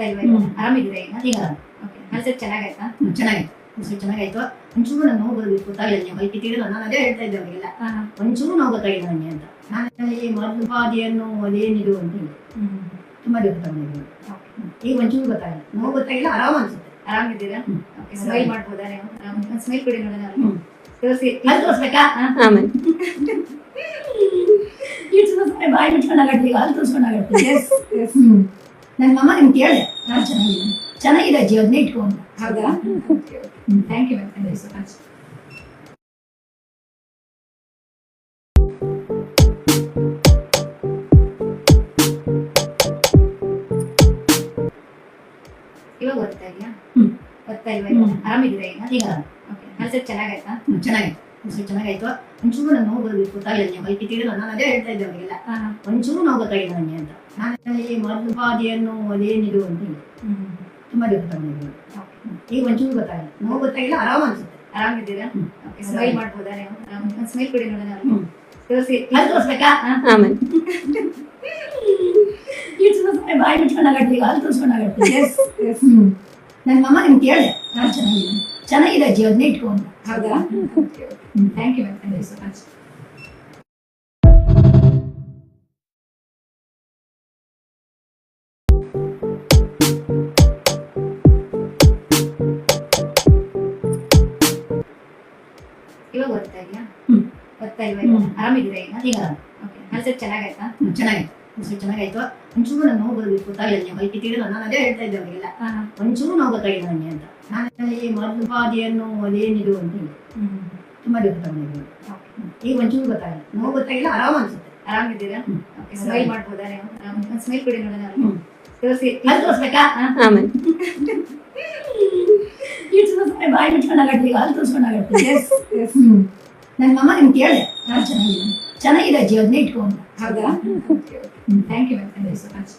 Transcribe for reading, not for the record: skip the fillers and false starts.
ಬರ್ತಾ ಇಲ್ವಾ ಈಗ? ಆರಾಮಿದ್ದೀರಾ ಈಗ? ಈಗ ಓಕೆ. ಮನಸ್ಸು ಚೆನ್ನಾಗಾಯ್ತಾ? ಚೆನ್ನಾಗಿತ್ತು, ಚೆನ್ನಾಗಾಯ್ತು. ಒಂಚೂರು ನಾನು ನೋವು ಗೊತ್ತಾಗಿಲ್ಲ. ನೀವು ಇಟ್ಟಿದ್ದೀರಲ್ಲ, ನಾನು ಅದೇ ಹೇಳ್ತಾ ಇದ್ದೆ ಅವರಿಗೆಲ್ಲ, ಒಂಚೂರು ನೋವು ಗೊತ್ತಾಗಿಲ್ಲ ನನಗೆ ಅಂತ. ನಾನು ಈ ಮಧುಪಾದಿಯನ್ನು ಅದೇನಿದು ಅಂತ ಹೇಳಿ ತುಂಬ ದಿವಸ ತಗೊಂಡಿದ್ದೀನಿ. ಈಗ ಒಂಚೂರು ಗೊತ್ತಾಗಿಲ್ಲ, ನೋವು ಗೊತ್ತಾಗಿಲ್ಲ, ಆರಾಮ ಅನ್ಸುತ್ತೆ. ಆರಾಮಿದ್ದೀರಾ? ಓಕೆ. ಸ್ಮೈಲ್ ಮಾಡ್ಬೋದಾ ನೀವು? ಸ್ಮೈಲ್ ಕೊಡಿ ನೋಡೋಣ. ತೋರಿಸಿ. ಅಲ್ಲಿ ತೋರಿಸ್ಬೇಕಾ? ಬಾಯಿ ಮುಚ್ಕೊಂಡಾಗತ್ತೆ, ಈಗ ಅಲ್ಲಿ ತೋರಿಸ್ಕೊಂಡಾಗತ್ತೆ. ನನ್ನ ಮಮ್ಮ ನಿಮ್ಗೆ ಕೇಳಿದೆ, ನಾನು ಚೆನ್ನಾಗಿದೆ ಅಜ್ಜಿ, ಅದನ್ನೇ ಇಟ್ಕೊಂಡು. ಹೌದಾ? Thank you ma'am, thank you so much. ಇವಾಗ ಬರ್ತಾ ಇದೆಯಾ? ಬರ್ತಾ ಇಲ್ವಾ ಈಗ? ಆರಾಮಿದ್ದೀರಾ ಈಗ? ಈಗ ಓಕೆ. ಮನಸ್ಸು ಚೆನ್ನಾಗಾಯ್ತಾ? ಚೆನ್ನಾಗಿತ್ತು, ಚೆನ್ನಾಗಾಯ್ತು. ಒಂಚೂರು ನಾನು ನೋವು ಗೊತ್ತಾಗಿಲ್ಲ. ನೀವು ಇಟ್ಟಿದ್ದೀರಲ್ಲ, ನಾನು ಅದೇ ಹೇಳ್ತಾ ಇದ್ದೆ ಅವರಿಗೆಲ್ಲ, ಒಂಚೂರು ನೋವು ಗೊತ್ತಾಗಿಲ್ಲ ನನಗೆ ಅಂತ. ನಾನು ಈ ಮಧುಪಾದಿಯನ್ನು ಅದೇನಿದು ಅಂತ ಹೇಳಿ ತುಂಬ ದಿವಸ ತಗೊಂಡಿದ್ದೀನಿ. ಈಗ ಒಂಚೂರು ಗೊತ್ತಾಗಿಲ್ಲ, ನೋವು ಗೊತ್ತಾಗಿಲ್ಲ, ಆರಾಮ ಅನ್ಸುತ್ತೆ. ಆರಾಮಿದ್ದೀರಾ? ಓಕೆ. ಸ್ಮೈಲ್ ಮಾಡ್ಬೋದಾ ನೀವು? ಸ್ಮೈಲ್ ಕೊಡಿ ನೋಡೋಣ. ತೋರಿಸಿ. ಅಲ್ಲಿ ತೋರಿಸ್ಬೇಕಾ? ಬಾಯಿ ಮುಚ್ಕೊಂಡಾಗತ್ತೆ, ಈಗ ಅಲ್ಲಿ ತೋರಿಸ್ಕೊಂಡಾಗತ್ತೆ. ನನ್ನ ಮಮ್ಮ ನಿಮ್ಗೆ ಕೇಳಿದೆ, ನಾನು ಚೆನ್ನಾಗಿದೆ ಅಜ್ಜಿ, ಅದನ್ನೇ ಇಟ್ಕೊಂಡು. ಹೌದಾ? Thank you ma'am, thank you so much. ಇವಾಗ ಬರ್ತಾ ಇದೆಯಾ? ಬರ್ತಾ ಇಲ್ವಾ ಈಗ? ಆರಾಮಿದ್ದೀರಾ ಈಗ? ಈಗ ಓಕೆ. ಮನಸ್ಸು ಚೆನ್ನಾಗಾಯ್ತಾ? ಚೆನ್ನಾಗಿತ್ತು, ಚೆನ್ನಾಗಾಯ್ತು. ಒಂಚೂರು ನಾನು ನೋವು ಗೊತ್ತಾಗಿಲ್ಲ. ನೀವು ಇಟ್ಟಿದ್ದೀರಲ್ಲ, ನಾನು ಅದೇ ಹೇಳ್ತಾ ಇದ್ದೆ ಅವರಿಗೆಲ್ಲ, ಒಂಚೂರು ನೋವು ಗೊತ್ತಾಗಿಲ್ಲ ನನಗೆ ಅಂತ. ನಾನು ಈ ಮಧುಪಾದಿಯನ್ನು ಅದೇನಿದು ಅಂತ ಹೇಳಿ ತುಂಬ ದಿವಸ ತಗೊಂಡಿದ್ದೀನಿ. ಈಗ ಒಂಚೂರು ಗೊತ್ತಾಗಿಲ್ಲ, ನೋವು ಗೊತ್ತಾಗಿಲ್ಲ, ಆರಾಮ ಅನ್ಸುತ್ತೆ. ಆರಾಮಿದ್ದೀರಾ? ಓಕೆ. ಸ್ಮೈಲ್ ಮಾಡ್ಬೋದಾ ನೀವು? ಸ್ಮೈಲ್ ಕೊಡಿ ನೋಡೋಣ. ತೋರಿಸಿ. ಅಲ್ಲಿ ತೋರಿಸ್ಬೇಕಾ? ಬಾಯಿ ಮುಚ್ಕೊಂಡಾಗತ್ತೆ, ಈಗ ಅಲ್ಲಿ ತೋರಿಸ್ಕೊಂಡಾಗತ್ತೆ. ನನ್ನ ಮಮ್ಮ ನಿಮ್ಗೆ ಕೇಳಿದೆ, ನಾನು ಚೆನ್ನಾಗಿದೆ ಅಜ್ಜಿ, ಅದನ್ನೇ ಇಟ್ಕೊಂಡು. ಹೌದಾ? Thank you ma'am, thank you so much.